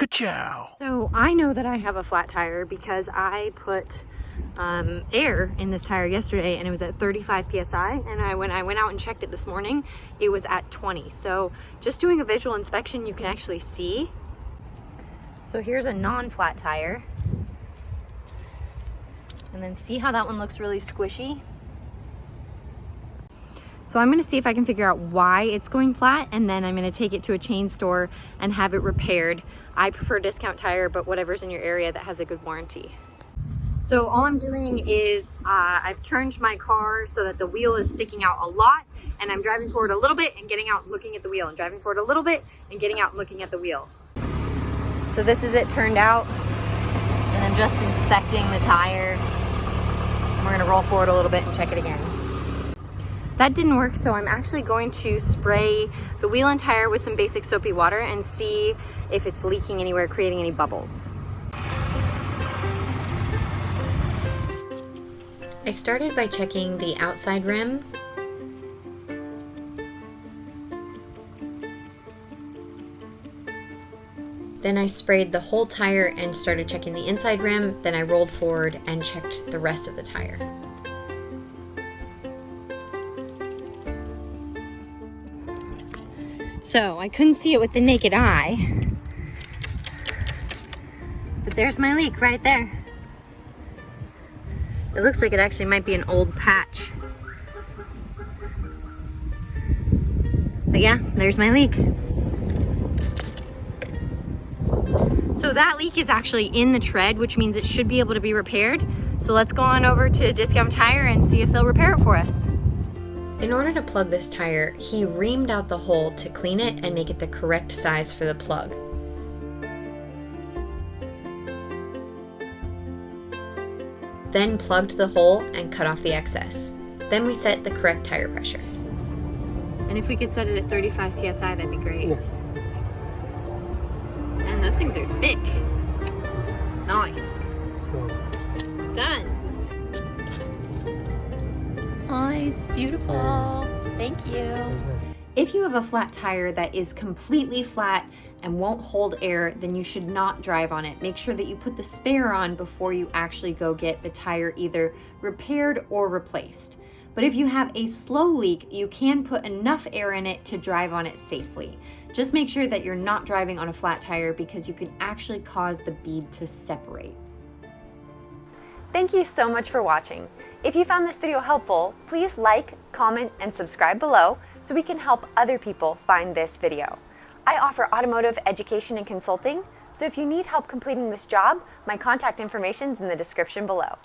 Ka-chow. So I know that I have a flat tire because I put air in this tire yesterday and it was at 35 psi, and when I went out and checked it this morning, it was at 20. So just doing a visual inspection, you can actually see. So here's a non-flat tire, and then see how that one looks really squishy. So I'm gonna see if I can figure out why it's going flat, and then I'm gonna take it to a chain store and have it repaired. I prefer discount tire, but whatever's in your area that has a good warranty. So all I'm doing is I've turned my car so that the wheel is sticking out a lot, and I'm driving forward a little bit and getting out and looking at the wheel, and driving forward a little bit and getting out and looking at the wheel. So this is it turned out, and I'm just inspecting the tire. And we're gonna roll forward a little bit and check it again. That didn't work, so I'm actually going to spray the wheel and tire with some basic soapy water and see if it's leaking anywhere, creating any bubbles. I started by checking the outside rim. Then I sprayed the whole tire and started checking the inside rim. Then I rolled forward and checked the rest of the tire. So I couldn't see it with the naked eye, but there's my leak right there. It looks like it actually might be an old patch. But yeah, there's my leak. So that leak is actually in the tread, which means it should be able to be repaired. So let's go on over to Discount Tire and see if they'll repair it for us. In order to plug this tire, he reamed out the hole to clean it and make it the correct size for the plug. Then plugged the hole and cut off the excess. Then we set the correct tire pressure. And if we could set it at 35 psi, that'd be great. Yeah. And those things are thick. Nice. Done. Nice, beautiful. Thank you. If you have a flat tire that is completely flat and won't hold air, then you should not drive on it. Make sure that you put the spare on before you actually go get the tire either repaired or replaced. But if you have a slow leak, you can put enough air in it to drive on it safely. Just make sure that you're not driving on a flat tire because you can actually cause the bead to separate. Thank you so much for watching. If you found this video helpful, please like, comment, and subscribe below so we can help other people find this video. I offer automotive education and consulting, so if you need help completing this job, my contact information is in the description below.